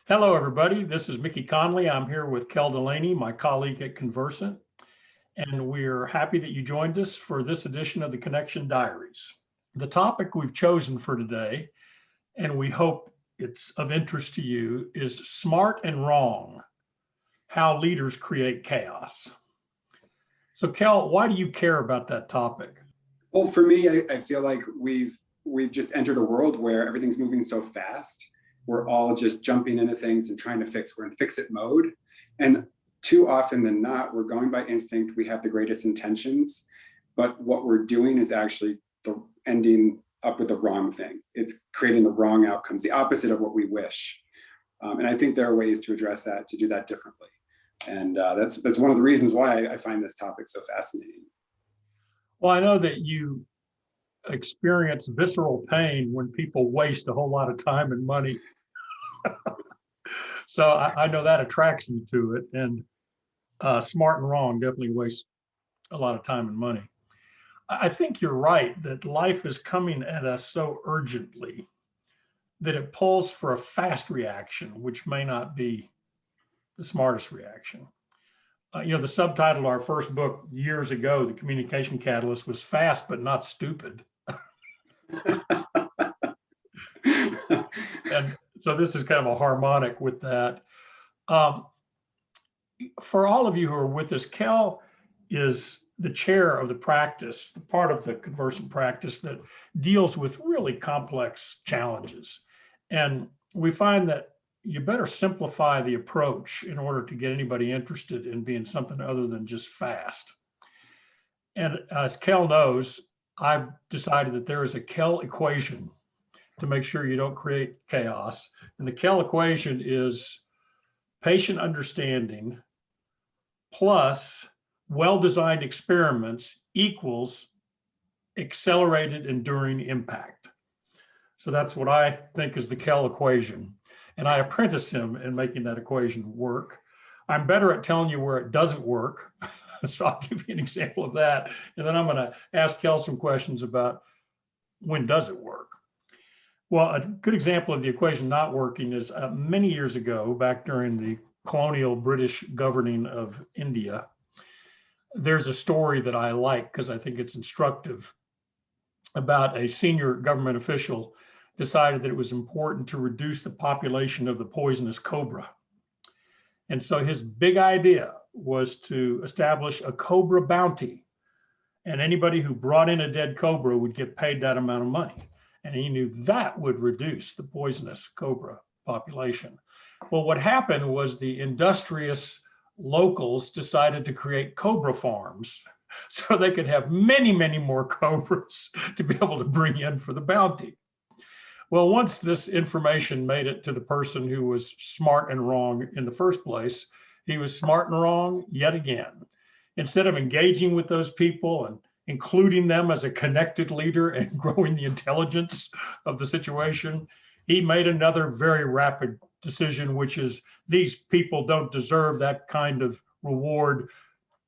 Hello, everybody. This is Mickey Conley. I'm here with Kel Delaney, my colleague at Conversant, and we're happy that you joined us for this edition of the Connection Diaries. The topic we've chosen for today, and we hope it's of interest to you, is smart and wrong, how leaders create chaos. So Kel, why do you care about that topic? Well, for me, I feel like we've just entered a world where everything's moving so fast. We're all just jumping into things and trying to fix. We're in fix-it mode. And too often than not, we're going by instinct. We have the greatest intentions, but what we're doing is actually ending up with the wrong thing. It's creating the wrong outcomes, the opposite of what we wish. And I think there are ways to address that, to do that differently. And that's one of the reasons why I find this topic so fascinating. Well, I know that you experience visceral pain when people waste a whole lot of time and money. So I know that attracts you to it, and smart and wrong definitely wastes a lot of time and money. I think you're right that life is coming at us so urgently that it pulls for a fast reaction, which may not be the smartest reaction. The subtitle of our first book years ago, The Communication Catalyst, was Fast but Not Stupid. And so this is kind of a harmonic with that. For all of you who are with us, Kell is the chair of the practice, the part of the Conversant practice that deals with really complex challenges. And we find that you better simplify the approach in order to get anybody interested in being something other than just fast. And as Kell knows, I've decided that there is a Kel equation to make sure you don't create chaos. And the Kel equation is patient understanding plus well-designed experiments equals accelerated enduring impact. So that's what I think is the Kel equation. And I apprentice him in making that equation work. I'm better at telling you where it doesn't work. So I'll give you an example of that. And then I'm going to ask Kell some questions about when does it work. Well, a good example of the equation not working is many years ago, back during the colonial British governing of India, there's a story that I like because I think it's instructive about a senior government official decided that it was important to reduce the population of the poisonous cobra. And so his big idea was to establish a cobra bounty, and anybody who brought in a dead cobra would get paid that amount of money. And he knew that would reduce the poisonous cobra population. Well, what happened was the industrious locals decided to create cobra farms so they could have many, many more cobras to be able to bring in for the bounty. Well, once this information made it to the person who was smart and wrong in the first place, he was smart and wrong yet again. Instead of engaging with those people and including them as a connected leader and growing the intelligence of the situation, he made another very rapid decision, which is these people don't deserve that kind of reward.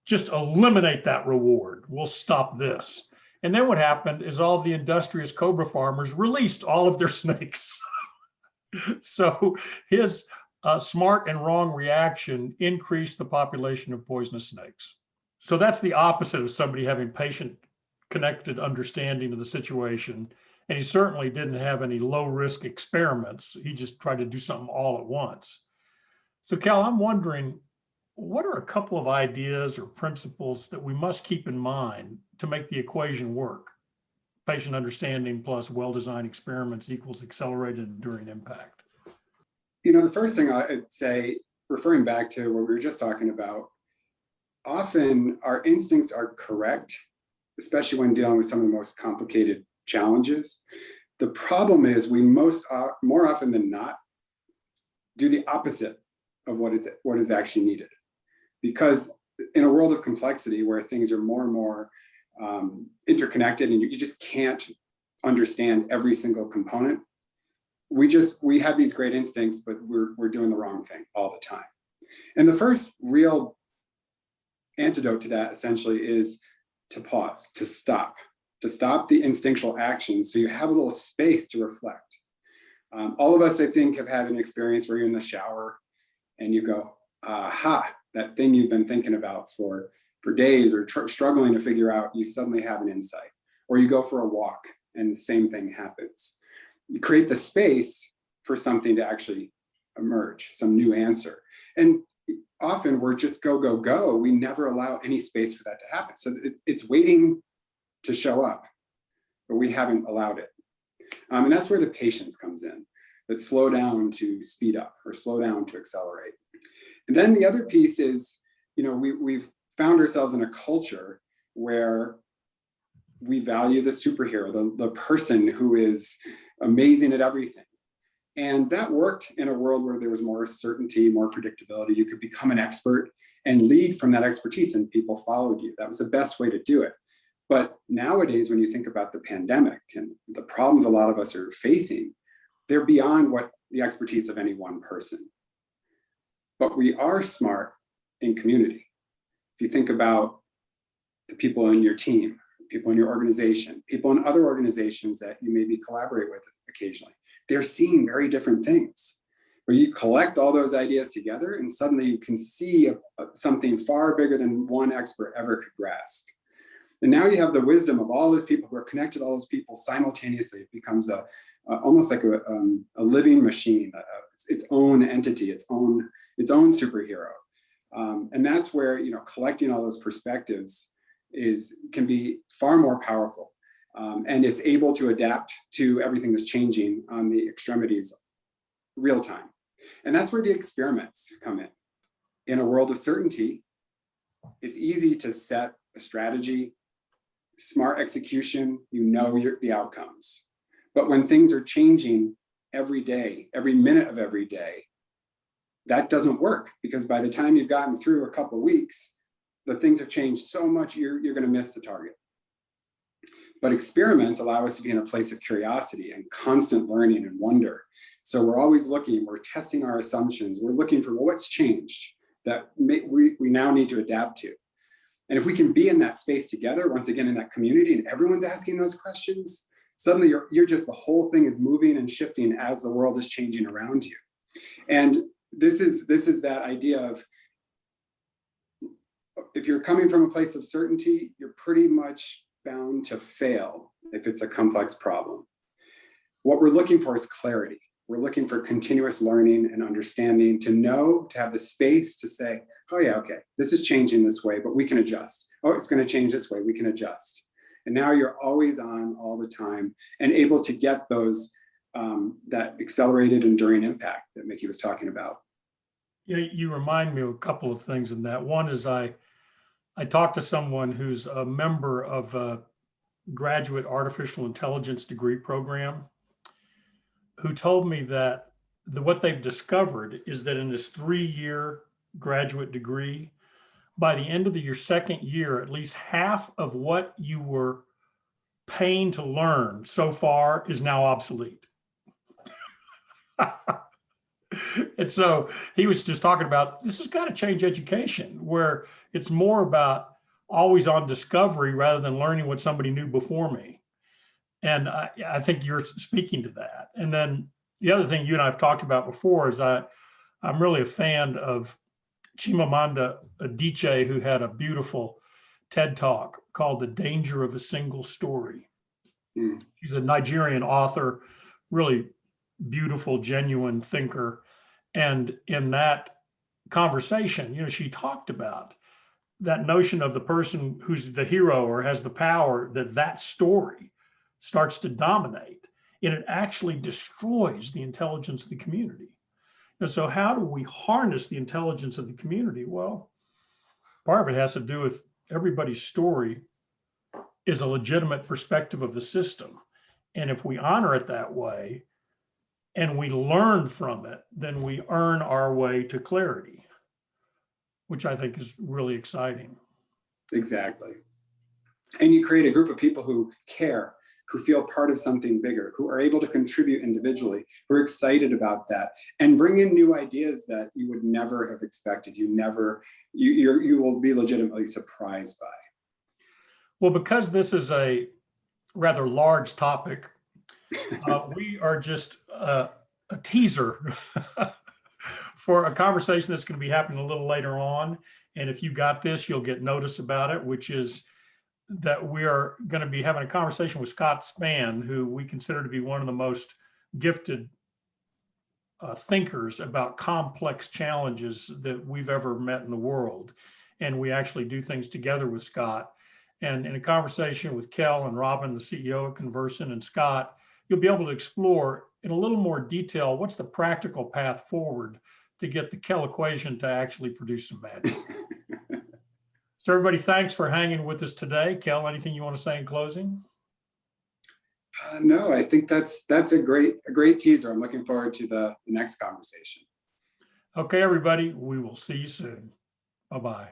Just eliminate that reward. We'll stop this. And then what happened is all the industrious cobra farmers released all of their snakes. So his smart and wrong reaction increased the population of poisonous snakes. So that's the opposite of somebody having patient, connected understanding of the situation. And he certainly didn't have any low risk experiments. He just tried to do something all at once. So Kel, I'm wondering, what are a couple of ideas or principles that we must keep in mind to make the equation work? Patient understanding plus well-designed experiments equals accelerated enduring impact. The first thing I'd say, referring back to what we were just talking about, often our instincts are correct, especially when dealing with some of the most complicated challenges. The problem is we more often than not do the opposite of what is actually needed. Because in a world of complexity where things are more and more interconnected and you just can't understand every single component, we have these great instincts, but we're doing the wrong thing all the time. And the first real antidote to that essentially is to pause, to stop the instinctual action so you have a little space to reflect. All of us, I think, have had an experience where you're in the shower and you go, aha, that thing you've been thinking about for days or struggling to figure out, you suddenly have an insight. Or you go for a walk and the same thing happens. You create the space for something to actually emerge, some new answer. And often we're just go, go, go. We never allow any space for that to happen. So it's waiting to show up, but we haven't allowed it. And that's where the patience comes in, that slow down to speed up or slow down to accelerate. And then the other piece is, we've found ourselves in a culture where we value the superhero, the person who is amazing at everything. And that worked in a world where there was more certainty, more predictability. You could become an expert and lead from that expertise, and people followed you. That was the best way to do it. But nowadays, when you think about the pandemic and the problems a lot of us are facing, they're beyond what the expertise of any one person. But we are smart in community. If you think about the people in your team, people in your organization, people in other organizations that you maybe collaborate with occasionally, they're seeing very different things. Where you collect all those ideas together and suddenly you can see something far bigger than one expert ever could grasp. And now you have the wisdom of all those people who are connected, all those people simultaneously. It becomes almost like a living machine, its own entity, its own superhero. And that's where collecting all those perspectives can be far more powerful. And it's able to adapt to everything that's changing on the extremities real time. And that's where the experiments come in. In a world of certainty, it's easy to set a strategy, smart execution, the outcomes. But when things are changing every day, every minute of every day, that doesn't work, because by the time you've gotten through a couple of weeks, the things have changed so much, you're going to miss the target. But experiments allow us to be in a place of curiosity and constant learning and wonder. So we're always looking, we're testing our assumptions, we're looking for what's changed that we now need to adapt to. And if we can be in that space together, once again, in that community, and everyone's asking those questions, suddenly you're just, the whole thing is moving and shifting as the world is changing around you. And this is that idea of, if you're coming from a place of certainty, you're pretty much bound to fail if it's a complex problem. What we're looking for is clarity. We're looking for continuous learning and understanding, to have the space to say, oh yeah, okay, this is changing this way, but we can adjust. Oh, it's going to change this way, we can adjust. And now you're always on all the time and able to get those, that accelerated enduring impact that Mickey was talking about. You remind me of a couple of things in that. One is I talked to someone who's a member of a graduate artificial intelligence degree program, who told me that what they've discovered is that in this 3-year graduate degree, by the end of your second year, at least half of what you were paying to learn so far is now obsolete. And so he was just talking about, this has got to change education, where it's more about always on discovery rather than learning what somebody knew before me. And I think you're speaking to that. And then the other thing you and I have talked about before is I'm really a fan of Chimamanda Adichie, who had a beautiful TED Talk called The Danger of a Single Story. She's a Nigerian author, really beautiful, genuine thinker. And in that conversation, she talked about that notion of the person who's the hero or has the power, that story starts to dominate, and it actually destroys the intelligence of the community. And so how do we harness the intelligence of the community? Well, part of it has to do with everybody's story is a legitimate perspective of the system. And if we honor it that way and we learn from it, then we earn our way to clarity, which I think is really exciting. Exactly. And you create a group of people who care, who feel part of something bigger, who are able to contribute individually, who are excited about that, and bring in new ideas that you would never have expected. You will be legitimately surprised by. Well, because this is a rather large topic, we are just a teaser for a conversation that's going to be happening a little later on. And if you got this, you'll get notice about it, which is that we are going to be having a conversation with Scott Spann, who we consider to be one of the most gifted thinkers about complex challenges that we've ever met in the world. And we actually do things together with Scott. And in a conversation with Kell and Robin, the CEO of Conversant, and Scott, you'll be able to explore in a little more detail what's the practical path forward to get the Kel equation to actually produce some magic. So everybody, thanks for hanging with us today. Kell, anything you want to say in closing? No, I think that's a great teaser. I'm looking forward to the next conversation. Okay, everybody, we will see you soon. Bye-bye.